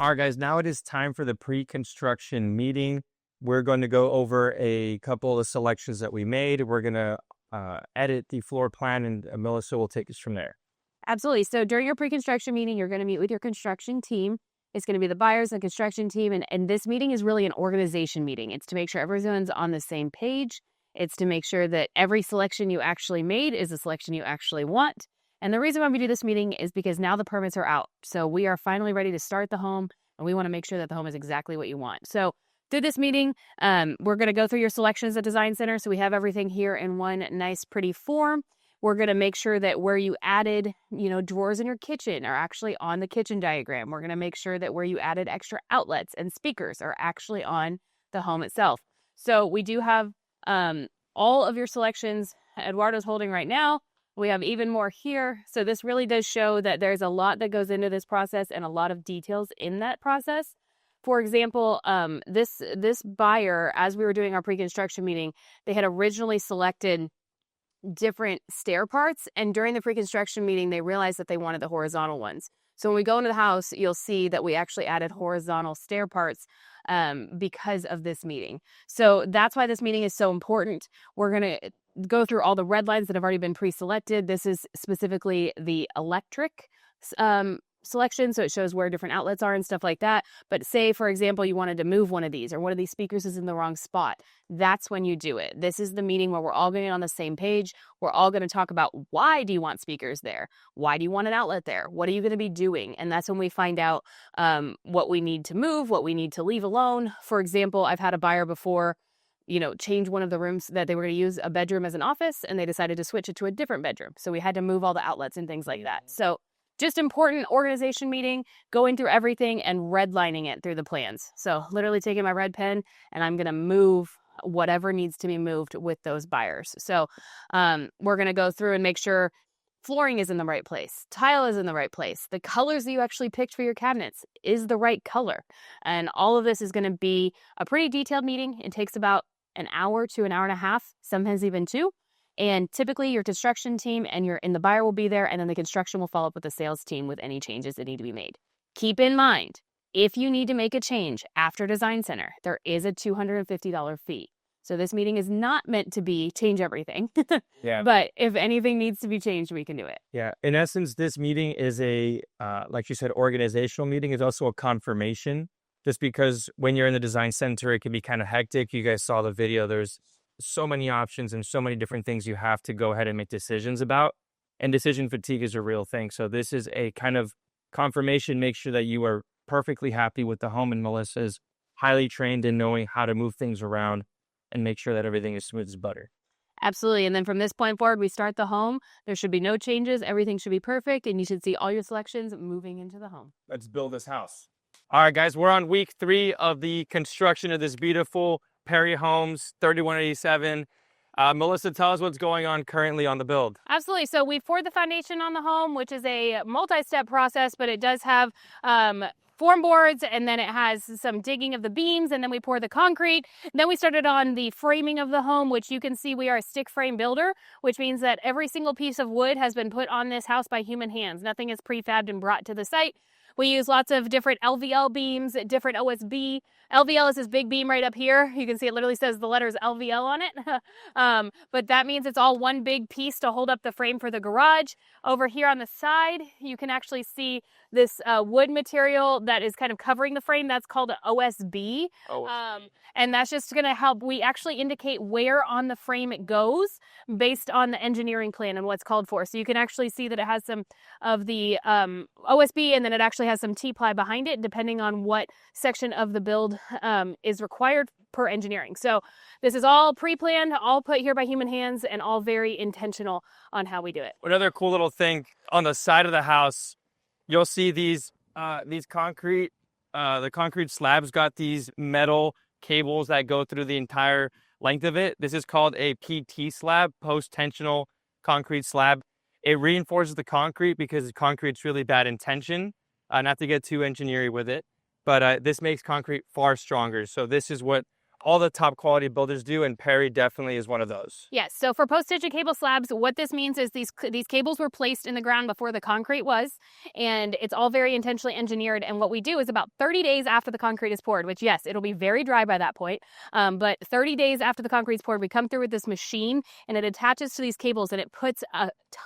All right, guys, now it is time for the pre-construction meeting. We're going to go over a couple of selections that we made. We're going to edit the floor plan, and Melissa will take us from there. Absolutely. So during your pre-construction meeting, you're going to meet with your construction team. It's going to be the buyers and construction team. And this meeting is really an organization meeting. It's to make sure everyone's on the same page. It's to make sure that every selection you actually made is a selection you actually want. And the reason why we do this meeting is because now the permits are out. So we are finally ready to start the home, and we want to make sure that the home is exactly what you want. So through this meeting, we're going to go through your selections at Design Center. So we have everything here in one nice, pretty form. We're going to make sure that where you added, drawers in your kitchen are actually on the kitchen diagram. We're going to make sure that where you added extra outlets and speakers are actually on the home itself. So we do have all of your selections Eduardo's holding right now. We have even more here. So this really does show that there's a lot that goes into this process and a lot of details in that process. For example, this buyer, as we were doing our pre-construction meeting, they had originally selected different stair parts, and during the pre-construction meeting they realized that they wanted the horizontal ones. So when we go into the house, you'll see that we actually added horizontal stair parts because of this meeting. So that's why this meeting is so important. We're going to go through all the red lines that have already been pre-selected. This is specifically the electric selection, so it shows where different outlets are and stuff like that. But say, for example, you wanted to move one of these, or one of these speakers is in the wrong spot. That's when you do it. This is the meeting where we're all going on the same page. We're all going to talk about, why do you want speakers there? Why do you want an outlet there? What are you going to be doing? And that's when we find out what we need to move, what we need to leave alone. For example, I've had a buyer before change one of the rooms that they were going to use a bedroom as an office, and they decided to switch it to a different bedroom. So we had to move all the outlets and things like that. So just important organization meeting, going through everything and redlining it through the plans. So literally taking my red pen, and I'm going to move whatever needs to be moved with those buyers. So we're going to go through and make sure flooring is in the right place, tile is in the right place, the colors that you actually picked for your cabinets is the right color. And all of this is going to be a pretty detailed meeting. It takes about an hour to an hour and a half, sometimes even 2. And typically your construction team and the buyer will be there, and then the construction will follow up with the sales team with any changes that need to be made. Keep in mind, if you need to make a change after Design Center, there is a $250 fee. So this meeting is not meant to be change everything. Yeah. But if anything needs to be changed, we can do it. Yeah. In essence, this meeting is a, like you said, organizational meeting. It's also a confirmation, just because when you're in the Design Center, it can be kind of hectic. You guys saw the video. There's so many options and so many different things you have to go ahead and make decisions about. And decision fatigue is a real thing. So this is a kind of confirmation. Make sure that you are perfectly happy with the home, and Melissa is highly trained in knowing how to move things around and make sure that everything is smooth as butter. Absolutely. And then from this point forward, we start the home. There should be no changes. Everything should be perfect. And you should see all your selections moving into the home. Let's build this house. All right, guys, we're on week 3 of the construction of this beautiful Perry Homes 3187. Melissa, tell us what's going on currently on the build. Absolutely. So we poured the foundation on the home, which is a multi-step process, but it does have form boards, and then it has some digging of the beams, and then we pour the concrete. Then we started on the framing of the home, which you can see we are a stick frame builder, which means that every single piece of wood has been put on this house by human hands. Nothing is prefabbed and brought to the site. We use lots of different LVL beams, different OSB. LVL is this big beam right up here. You can see it literally says the letters LVL on it. But that means it's all one big piece to hold up the frame for the garage. Over here on the side, you can actually see this wood material that is kind of covering the frame. That's called an OSB. And that's just going to help. We actually indicate where on the frame it goes based on the engineering plan and what's called for. So you can actually see that it has some of the OSB, and then it actually has some T-ply behind it, depending on what section of the build is required per engineering. So this is all pre-planned, all put here by human hands, and all very intentional on how we do it. Another cool little thing on the side of the house, you'll see these concrete, the concrete slabs got these metal cables that go through the entire length of it. This is called a PT slab, post-tensional concrete slab. It reinforces the concrete because concrete's really bad in tension. Not to get too engineering with it, but this makes concrete far stronger. So this is what all the top quality builders do, and Perry definitely is one of those. Yes. So for post-tension cable slabs, what this means is these cables were placed in the ground before the concrete was, and it's all very intentionally engineered. And what we do is about 30 days after the concrete is poured, which yes, it'll be very dry by that point, but 30 days after the concrete is poured, we come through with this machine, and it attaches to these cables, and it puts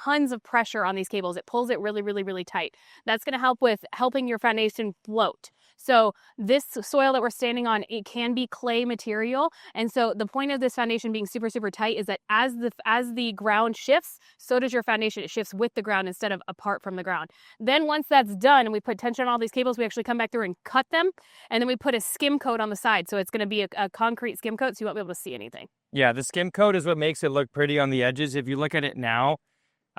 tons of pressure on these cables. It pulls it really, really, really tight. That's going to help with helping your foundation float. So this soil that we're standing on, it can be clay material. And so the point of this foundation being super, super tight is that as the ground shifts, so does your foundation. It shifts with the ground instead of apart from the ground. Then once that's done and we put tension on all these cables, we actually come back through and cut them. And then we put a skim coat on the side. So it's going to be a concrete skim coat, so you won't be able to see anything. Yeah, the skim coat is what makes it look pretty on the edges. If you look at it now,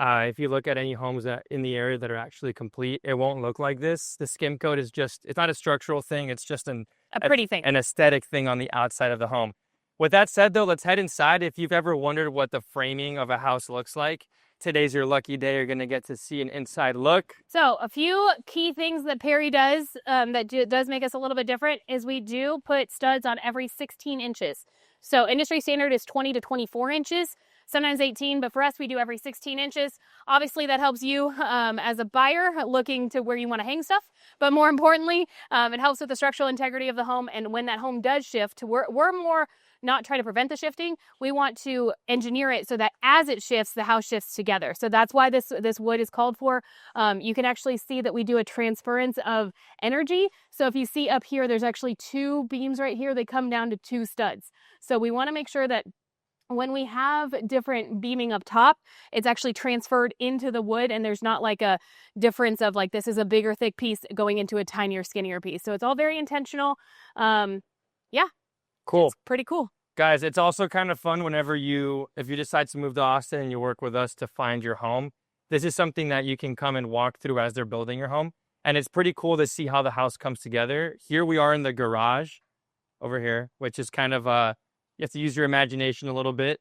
if you look at any homes that in the area that are actually complete, it won't look like this. The skim coat is just, it's not a structural thing. It's just a pretty thing, an aesthetic thing on the outside of the home. With that said, though, let's head inside. If you've ever wondered what the framing of a house looks like, today's your lucky day. You're going to get to see an inside look. So a few key things that Perry does that does make us a little bit different is we do put studs on every 16 inches. So industry standard is 20 to 24 inches. Sometimes 18, but for us, we do every 16 inches. Obviously, that helps you as a buyer looking to where you want to hang stuff. But more importantly, it helps with the structural integrity of the home. And when that home does shift, we're more not trying to prevent the shifting. We want to engineer it so that as it shifts, the house shifts together. So that's why this wood is called for. You can actually see that we do a transference of energy. So if you see up here, there's actually 2 beams right here. They come down to 2 studs. So we want to make sure that when we have different beaming up top, it's actually transferred into the wood, and there's not like a difference of like this is a bigger thick piece going into a tinier skinnier piece. So it's all very intentional. Yeah. Cool. It's pretty cool. Guys, it's also kind of fun whenever if you decide to move to Austin and you work with us to find your home. This is something that you can come and walk through as they're building your home. And it's pretty cool to see how the house comes together. Here we are in the garage over here, which is kind of you have to use your imagination a little bit.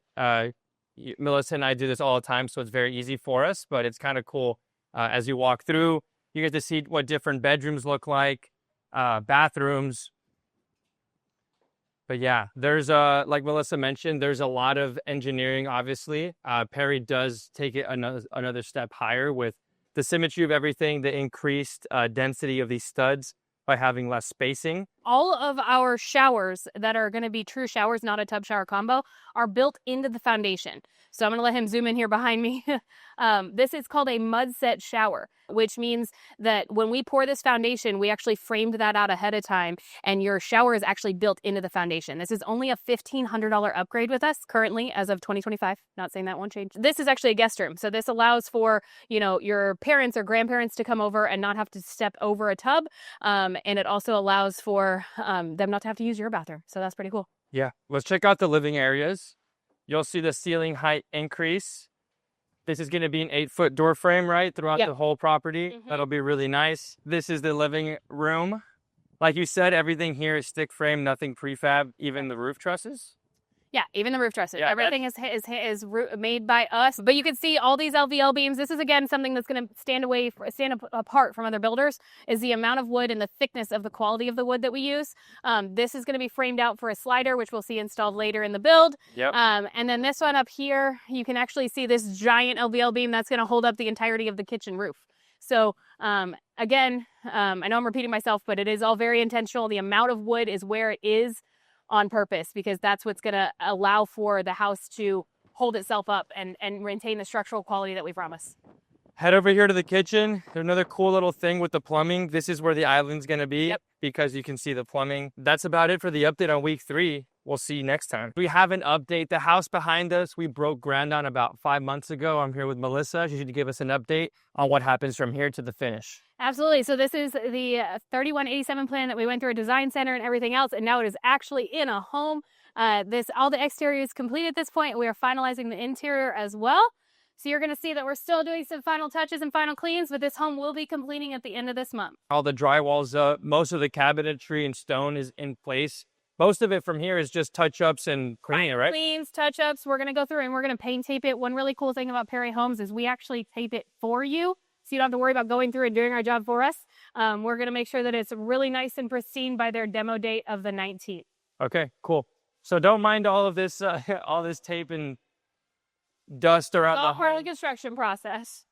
Melissa and I do this all the time, so it's very easy for us, but it's kind of cool. As you walk through, you get to see what different bedrooms look like, bathrooms. But yeah, there's like Melissa mentioned, there's a lot of engineering, obviously. Perry does take it another step higher with the symmetry of everything, the increased density of these studs by having less spacing. All of our showers that are going to be true showers, not a tub shower combo, are built into the foundation. So I'm going to let him zoom in here behind me. This is called a mud set shower, which means that when we pour this foundation, we actually framed that out ahead of time, and your shower is actually built into the foundation. This is only a $1,500 upgrade with us currently as of 2025. Not saying that won't change. This is actually a guest room. So this allows for, your parents or grandparents to come over and not have to step over a tub. And it also allows for them not to have to use your bathroom. So that's pretty cool. Yeah. Let's check out the living areas. You'll see the ceiling height increase. This is going to be an 8-foot door frame, right? Throughout the whole property. Mm-hmm. That'll be really nice. This is the living room. Like you said, everything here is stick frame, nothing prefab, even the roof trusses. Yeah, even the roof trusses. Yeah, everything is made by us. But you can see all these LVL beams. This is, again, something that's going to stand apart from other builders, is the amount of wood and the thickness of the quality of the wood that we use. This is going to be framed out for a slider, which we'll see installed later in the build. Yep. And then this one up here, you can actually see this giant LVL beam that's going to hold up the entirety of the kitchen roof. So, again, I know I'm repeating myself, but it is all very intentional. The amount of wood is where it is on purpose, because that's what's going to allow for the house to hold itself up and maintain the structural quality that we promise. Head over here to the kitchen. There's another cool little thing with the plumbing. This is where the island's going to be, because you can see the plumbing. That's about it for the update on week 3. We'll see you next time. We have an update. The house behind us, we broke ground on about 5 months ago. I'm here with Melissa. She should give us an update on what happens from here to the finish. Absolutely. So this is the 3187 plan that we went through a design center and everything else, and now it is actually in a home. All the exterior is complete at this point. We are finalizing the interior as well. So you're going to see that we're still doing some final touches and final cleans, but this home will be completing at the end of this month. All the drywall's up. Most of the cabinetry and stone is in place. Most of it from here is just touch-ups and cleaning, right? Cleans, touch-ups. We're going to go through and we're going to paint tape it. One really cool thing about Perry Homes is we actually tape it for you, so you don't have to worry about going through and doing our job for us. We're going to make sure that it's really nice and pristine by their demo date of the 19th. Okay, cool. So don't mind all of this, all this tape and dust around It's the all part of home. the construction process.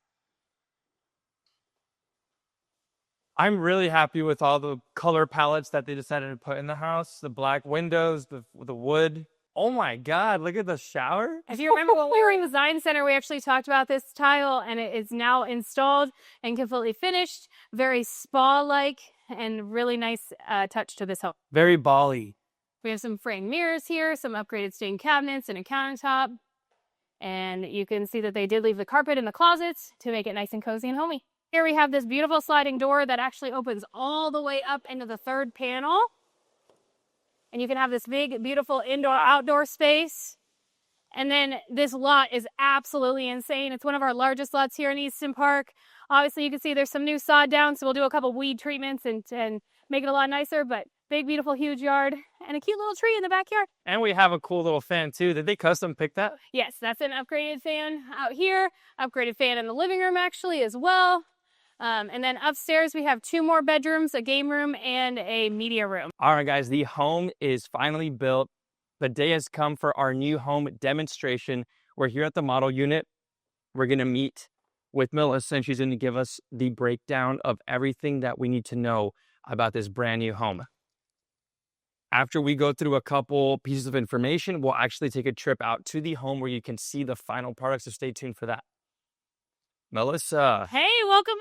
I'm really happy with all the color palettes that they decided to put in the house. The black windows, the wood. Oh my God, look at the shower. If you remember when we were in the design center, we actually talked about this tile, and it is now installed and completely finished. Very spa-like and really nice touch to this home. Very Bali. We have some framed mirrors here, some upgraded stained cabinets and a countertop. And you can see that they did leave the carpet in the closets to make it nice and cozy and homey. Here we have this beautiful sliding door that actually opens all the way up into the third panel. And you can have this big, beautiful indoor-outdoor space. And then this lot is absolutely insane. It's one of our largest lots here in Easton Park. Obviously, you can see there's some new sod down, so we'll do a couple weed treatments and make it a lot nicer. But big, beautiful, huge yard and a cute little tree in the backyard. And we have a cool little fan too. Did they custom pick that? Yes, that's an upgraded fan out here. Upgraded fan in the living room actually as well. And then upstairs we have 2 more bedrooms, a game room and a media room. All right, guys, the home is finally built. The day has come for our new home demonstration. We're here at the model unit. We're going to meet with Melissa, and she's going to give us the breakdown of everything that we need to know about this brand new home. After we go through a couple pieces of information, we'll actually take a trip out to the home where you can see the final product, so stay tuned for that. Melissa. Hey, welcome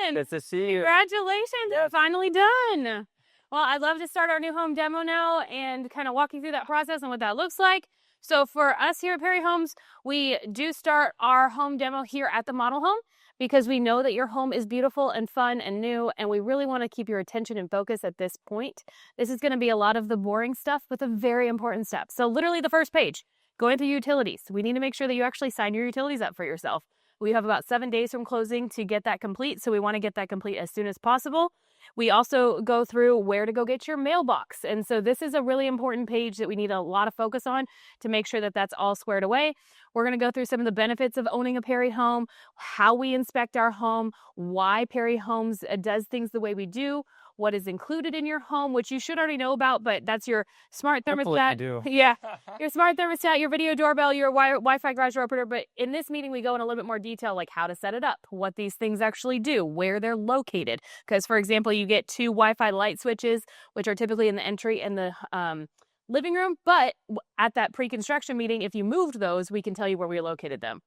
in. Good to see you. Congratulations, it's finally done. Well, I'd love to start our new home demo now and kind of walk you through that process and what that looks like. So for us here at Perry Homes, we do start our home demo here at the model home because we know that your home is beautiful and fun and new, and we really want to keep your attention and focus at this point. This is going to be a lot of the boring stuff, but the very important steps. So literally the first page, going through utilities. We need to make sure that you actually sign your utilities up for yourself. We have about 7 days from closing to get that complete, so we want to get that complete as soon as possible. We also go through where to go get your mailbox. And so this is a really important page that we need a lot of focus on to make sure that that's all squared away. We're going to go through some of the benefits of owning a Perry home, how we inspect our home, why Perry Homes does things the way we do, what is included in your home, which you should already know about, but that's your smart thermostat. Hopefully I do. Yeah, your smart thermostat, your video doorbell, your Wi-Fi garage door opener. But in this meeting, we go in a little bit more detail, like how to set it up, what these things actually do, where they're located. Because, for example, you get 2 Wi-Fi light switches, which are typically in the entry and the living room. But at that pre-construction meeting, if you moved those, we can tell you where we located them.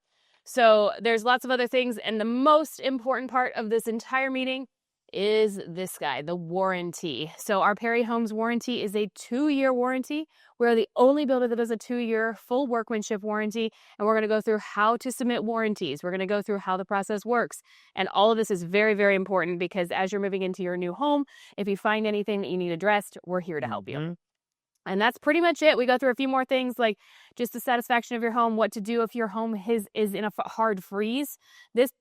So there's lots of other things. And the most important part of this entire meeting is this guy, the warranty. So our Perry Homes warranty is a 2-year warranty. We're the only builder that does a 2-year full workmanship warranty, and we're going to go through how to submit warranties. We're going to go through how the process works, and all of this is very, very important because as you're moving into your new home, if you find anything that you need addressed, we're here to help you. And that's pretty much it. We go through a few more things like just the satisfaction of your home, what to do if your home is in a hard freeze. This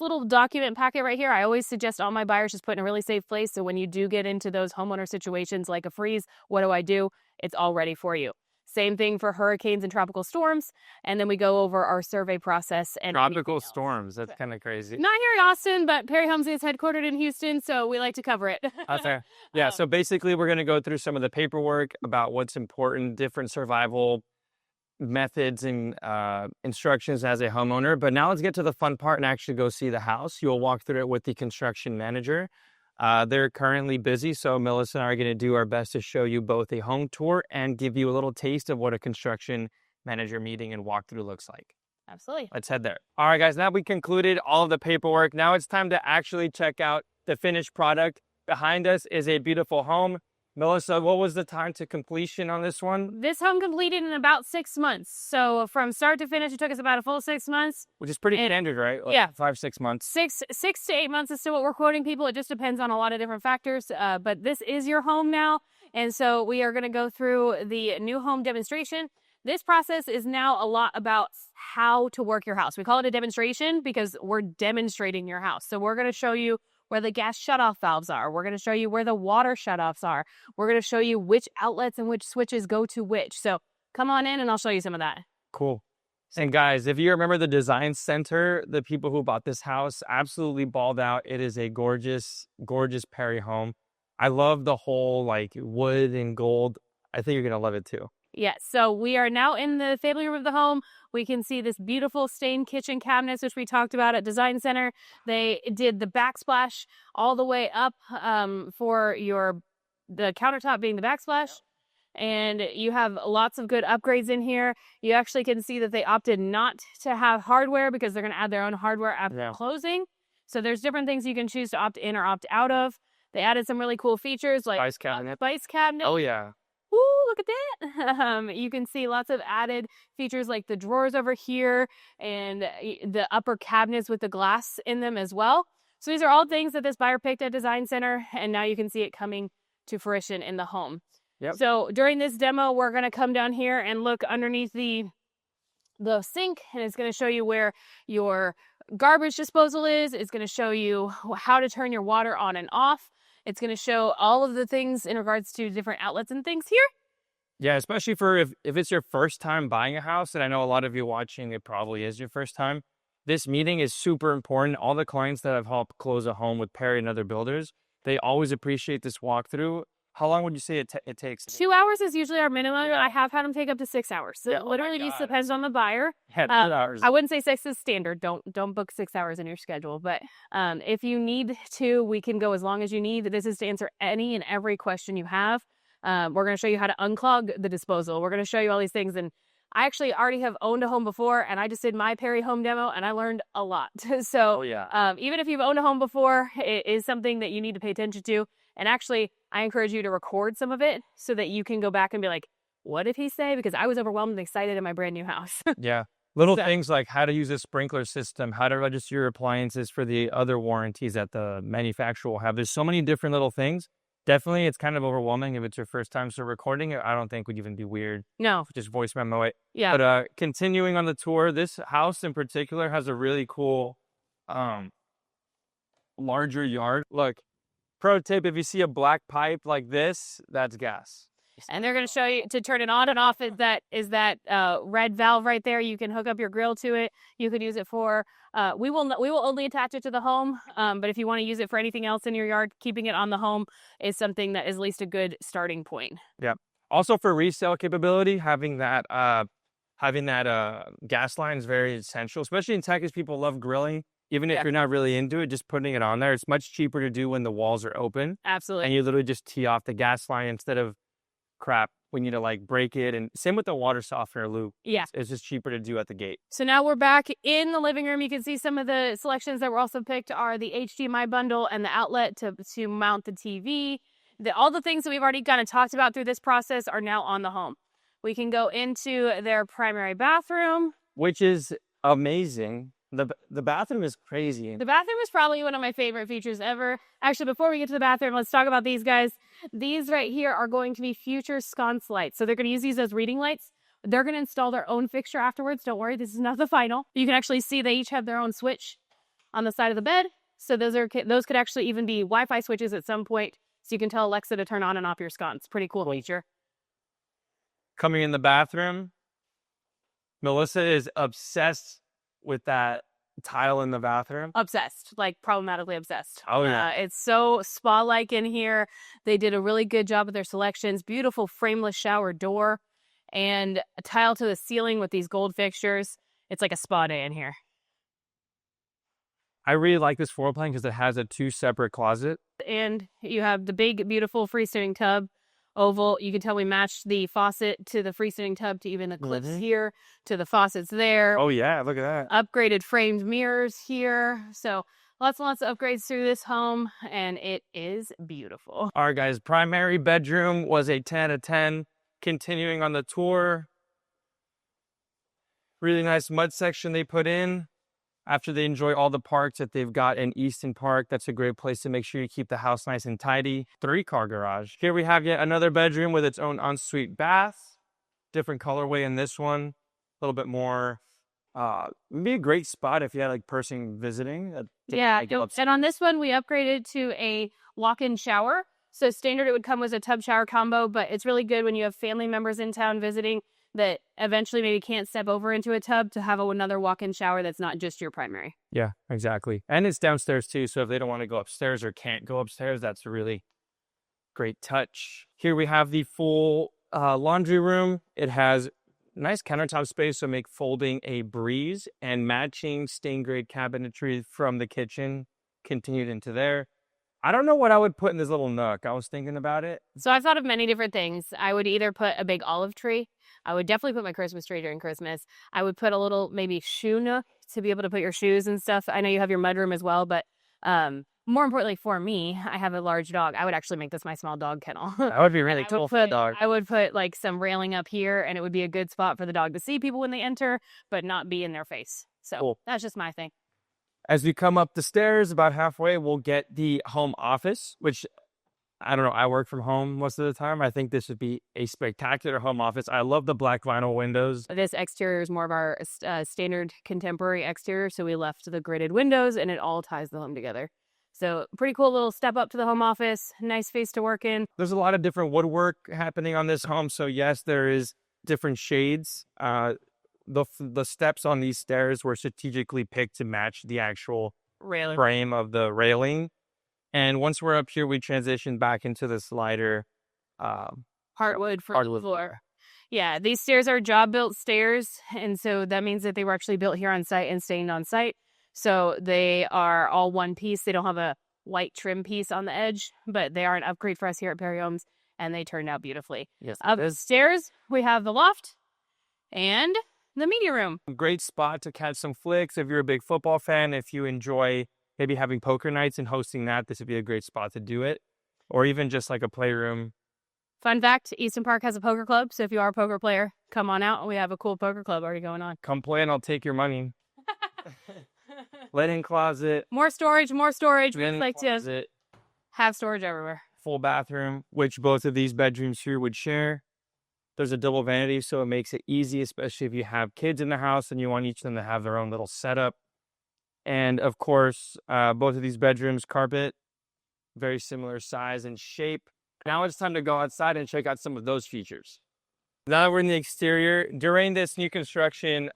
little document packet right here, I always suggest all my buyers just put in a really safe place. So when you do get into those homeowner situations like a freeze, what do? It's all ready for you. Same thing for hurricanes and tropical storms. And then we go over our survey process. And tropical storms, that's kind of crazy. Not here in Austin, but Perry Homes is headquartered in Houston, so we like to cover it. That's fair. Yeah, so basically we're going to go through some of the paperwork about what's important, different survival methods and instructions as a homeowner. But now let's get to the fun part and actually go see the house. You'll walk through it with the construction manager. They're currently busy, so Melissa and I are going to do our best to show you both a home tour and give you a little taste of what a construction manager meeting and walkthrough looks like. Absolutely. Let's head there. All right, guys, now we concluded all of the paperwork. Now it's time to actually check out the finished product. Behind us is a beautiful home. Melissa, what was the time to completion on this one? This home completed in about 6 months. So from start to finish, it took us about a full 6 months. Which is pretty standard, right? Like yeah. 5-6 months. 6 to 8 months is still what we're quoting people. It just depends on a lot of different factors. But this is your home now. And so we are going to go through the new home demonstration. This process is now a lot about how to work your house. We call it a demonstration because we're demonstrating your house. So we're going to show you where the gas shutoff valves are. We're going to show you where the water shutoffs are. We're going to show you which outlets and which switches go to which. So come on in and I'll show you some of that. Cool. And guys, if you remember the design center, the people who bought this house absolutely balled out. It is a gorgeous, gorgeous Perry home. I love the whole like wood and gold. I think you're going to love it too. Yes, so we are now in the family room of the home. We can see this beautiful stained kitchen cabinets, which we talked about at Design Center. They did the backsplash all the way up for the countertop being the backsplash. And you have lots of good upgrades in here. You actually can see that they opted not to have hardware because they're going to add their own hardware after closing. So there's different things you can choose to opt in or opt out of. They added some really cool features like Spice cabinet. Spice cabinet. Oh yeah. Ooh, look at that. You can see lots of added features like the drawers over here and the upper cabinets with the glass in them as well. So these are all things that this buyer picked at Design Center, and now you can see it coming to fruition in the home. Yep. So during this demo, we're going to come down here and look underneath the sink, and it's going to show you where your garbage disposal is. It's going to show you how to turn your water on and off. It's going to show all of the things in regards to different outlets and things here. Yeah, especially for if it's your first time buying a house, and I know a lot of you watching, it probably is your first time. This meeting is super important. All the clients that I've helped close a home with Perry and other builders, they always appreciate this walkthrough. How long would you say it takes? 2 hours is usually our minimum. I have had them take up to 6 hours. So it literally just depends on the buyer. Yeah, 2 hours. I wouldn't say 6 is standard. Don't book 6 hours in your schedule. But if you need to, we can go as long as you need. This is to answer any and every question you have. We're going to show you how to unclog the disposal. We're going to show you all these things. And I actually already have owned a home before, and I just did my Perry home demo, and I learned a lot. So even if you've owned a home before, it is something that you need to pay attention to. And actually, I encourage you to record some of it so that you can go back and be like, what did he say? Because I was overwhelmed and excited in my brand new house. Yeah. Little things like how to use a sprinkler system, how to register your appliances for the other warranties that the manufacturer will have. There's so many different little things. Definitely, it's kind of overwhelming if it's your first time. So recording it, I don't think would even be weird. No. Just voice memo it. Yeah. But continuing on the tour, this house in particular has a really cool larger yard. Look, pro tip, if you see a black pipe like this, that's gas. And they're going to show you to turn it on and off is that red valve right there. You can hook up your grill to it. You could use it for, we will only attach it to the home. But if you want to use it for anything else in your yard, keeping it on the home is something that is at least a good starting point. Yeah. Also for resale capability, having that gas line is very essential, especially in Texas. People love grilling. Even if you're not really into it, just putting it on there, it's much cheaper to do when the walls are open. Absolutely. And you literally just tee off the gas line instead of crap when you need to like break it. And same with the water softener loop. Yeah. It's just cheaper to do at the gate. So now we're back in the living room. You can see some of the selections that were also picked are the HDMI bundle and the outlet to mount the TV. All the things that we've already kind of talked about through this process are now on the home. We can go into their primary bathroom, which is amazing. The bathroom is crazy. The bathroom is probably one of my favorite features ever. Actually, before we get to the bathroom, let's talk about these guys. These right here are going to be future sconce lights. So they're going to use these as reading lights. They're going to install their own fixture afterwards. Don't worry, this is not the final. You can actually see they each have their own switch on the side of the bed. So those could actually even be Wi-Fi switches at some point. So you can tell Alexa to turn on and off your sconce. Pretty cool feature. Coming in the bathroom, Melissa is obsessed with that tile in the bathroom. Obsessed, like problematically obsessed. Oh yeah. It's so spa-like in here. They did a really good job with their selections. Beautiful frameless shower door and a tile to the ceiling with these gold fixtures. It's like a spa day in here. I really like this floor plan because it has a 2 separate closet. And you have the big, beautiful freestanding tub. Oval. You can tell we matched the faucet to the freestanding tub to even the clips here to the faucets there. Oh yeah, look at that. Upgraded framed mirrors here. So lots and lots of upgrades through this home, and it is beautiful. All right, guys. Primary bedroom was a 10 out of 10. Continuing on the tour. Really nice mud section they put in. After they enjoy all the parks that they've got in Easton Park, that's a great place to make sure you keep the house nice and tidy. 3-car garage. Here we have yet another bedroom with its own ensuite bath. Different colorway in this one. A little bit more, would be a great spot if you had like person visiting. Yeah, and on this one, we upgraded to a walk-in shower. So standard, it would come with a tub shower combo, but it's really good when you have family members in town visiting that eventually maybe can't step over into a tub to have another walk-in shower that's not just your primary. Yeah, exactly. And it's downstairs too, so if they don't want to go upstairs or can't go upstairs, that's a really great touch. Here we have the full laundry room. It has nice countertop space, so make folding a breeze, and matching stained grade cabinetry from the kitchen continued into there. I don't know what I would put in this little nook. I was thinking about it. So I've thought of many different things. I would either put a big olive tree. I would definitely put my Christmas tree during Christmas. I would put a little maybe shoe nook to be able to put your shoes and stuff. I know you have your mudroom as well, but more importantly for me, I have a large dog. I would actually make this my small dog kennel. That would be really cool for the dog. I would put like some railing up here, and it would be a good spot for the dog to see people when they enter, but not be in their face. So Cool. That's just my thing. As we come up the stairs, about halfway, we'll get the home office, which I don't know. I work from home most of the time. I think this would be a spectacular home office. I love the black vinyl windows. This exterior is more of our standard contemporary exterior, so we left the gridded windows, and it all ties the home together. So pretty cool little step up to the home office. Nice space to work in. There's a lot of different woodwork happening on this home. So yes, there is different shades. The steps on these stairs were strategically picked to match the actual Railing. frame of the railing. And once we're up here, we transition back into the slider. Hardwood for the floor. Yeah, these stairs are job-built stairs, and so that means that they were actually built here on site and stained on site. So they are all one piece. They don't have a white trim piece on the edge, but they are an upgrade for us here at Perry Homes, and they turned out beautifully. Yes. Upstairs, we have the loft and the media room. Great spot to catch some flicks if you're a big football fan. If you enjoy maybe having poker nights and hosting that, this would be a great spot to do it. Or even just like a playroom. Fun fact, Easton Park has a poker club, so if you are a poker player, come on out. We have a cool poker club already going on. Come play and I'll take your money. Linen closet. More storage. We like closet, to have storage everywhere. Full bathroom, which both of these bedrooms here would share. There's a double vanity, so it makes it easy, especially if you have kids in the house and you want each of them to have their own little setup. And of course, both of these bedrooms, carpet, very similar size and shape. Now it's time to go outside and check out some of those features. Now that we're in the exterior, during this new construction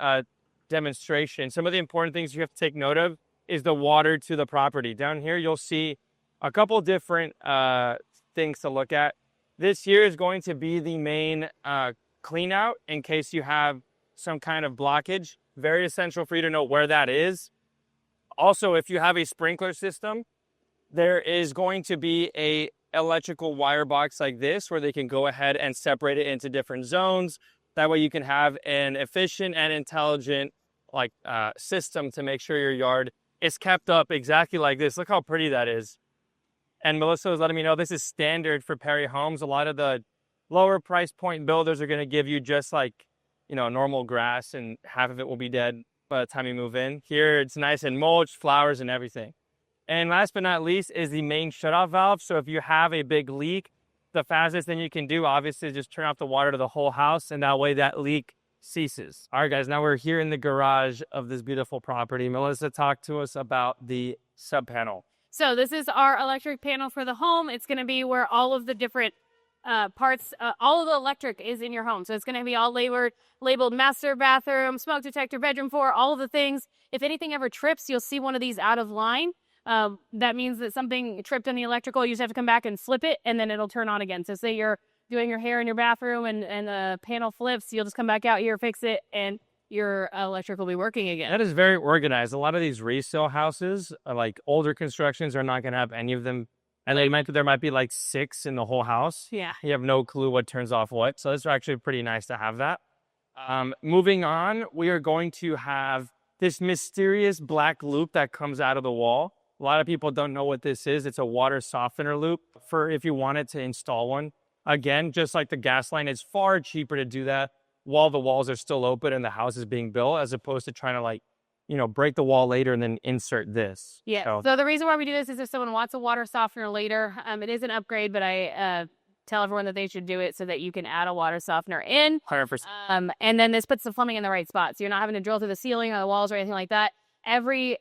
demonstration, some of the important things you have to take note of is the water to the property. Down here, you'll see a couple different things to look at. This here is going to be the main clean out in case you have some kind of blockage. Very essential for you to know where that is. Also, if you have a sprinkler system, there is going to be a electrical wire box like this where they can go ahead and separate it into different zones. That way you can have an efficient and intelligent system to make sure your yard is kept up exactly like this. Look how pretty that is. And Melissa was letting me know this is standard for Perry Homes. A lot of the lower price point builders are going to give you just normal grass, and half of it will be dead by the time you move in. Here it's nice and mulched, flowers and everything. And last but not least is the main shutoff valve. So if you have a big leak, the fastest thing you can do, obviously, is just turn off the water to the whole house, and that way that leak ceases. All right, guys, now we're here in the garage of this beautiful property. Melissa, talk to us about the sub panel. So this is our electric panel for the home. It's going to be where all of the different parts, all of the electric is in your home. So it's going to be all labeled master bathroom, smoke detector, bedroom 4, all of the things. If anything ever trips, you'll see one of these out of line. That means that something tripped on the electrical. You just have to come back and flip it, and then it'll turn on again. So say you're doing your hair in your bathroom and the panel flips, you'll just come back out here, fix it, and your electric will be working again. That is very organized. A lot of these resale houses, like older constructions, are not going to have any of them. And there might be like 6 in the whole house. Yeah. You have no clue what turns off what. So it's actually pretty nice to have that. Moving on, we are going to have this mysterious black loop that comes out of the wall. A lot of people don't know what this is. It's a water softener loop for if you wanted to install one. Again, just like the gas line, it's far cheaper to do that while the walls are still open and the house is being built, as opposed to trying to break the wall later and then insert this. Yeah. So the reason why we do this is if someone wants a water softener later, it is an upgrade, but I tell everyone that they should do it so that you can add a water softener in. 100%. And then this puts the plumbing in the right spot. So you're not having to drill through the ceiling or the walls or anything like that. Every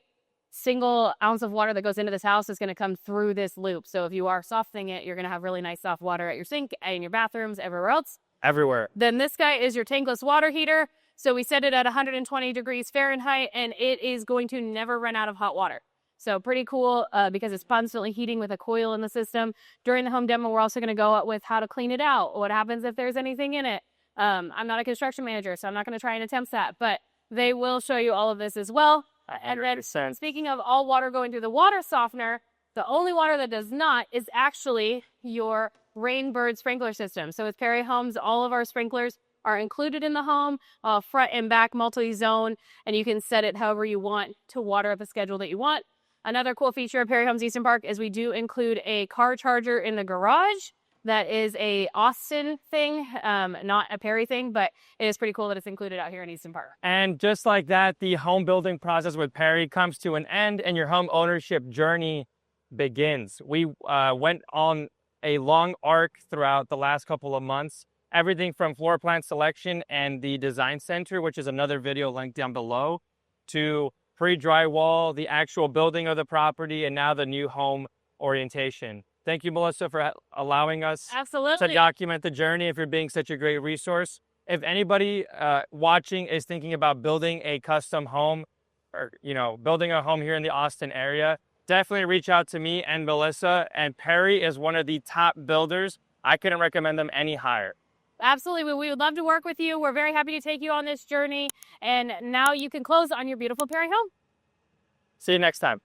single ounce of water that goes into this house is going to come through this loop. So if you are softening it, you're going to have really nice soft water at your sink, in your bathrooms, everywhere else. Everywhere. Then this guy is your tankless water heater. So we set it at 120 degrees Fahrenheit, and it is going to never run out of hot water. So pretty cool because it's constantly heating with a coil in the system. During the home demo, we're also going to go up with how to clean it out, what happens if there's anything in it. I'm not a construction manager, so I'm not going to try and attempt that, but they will show you all of this as well. And then speaking of all water going through the water softener, the only water that does not is actually your Rainbird sprinkler system. So with Perry Homes, all of our sprinklers are included in the home, front and back multi-zone, and you can set it however you want to water at the schedule that you want. Another cool feature of Perry Homes Eastern Park is we do include a car charger in the garage. That is a Austin thing, not a Perry thing, but it is pretty cool that it's included out here in Eastern Park. And just like that, the home building process with Perry comes to an end and your home ownership journey begins. We went on a long arc throughout the last couple of months. Everything from floor plan selection and the design center, which is another video linked down below, to pre-drywall, the actual building of the property, and now the new home orientation. Thank you, Melissa, for allowing us to document the journey and for being such a great resource. If anybody watching is thinking about building a custom home or, building a home here in the Austin area, definitely reach out to me and Melissa. And Perry is one of the top builders. I couldn't recommend them any higher. Absolutely. We would love to work with you. We're very happy to take you on this journey. And now you can close on your beautiful Perry home. See you next time.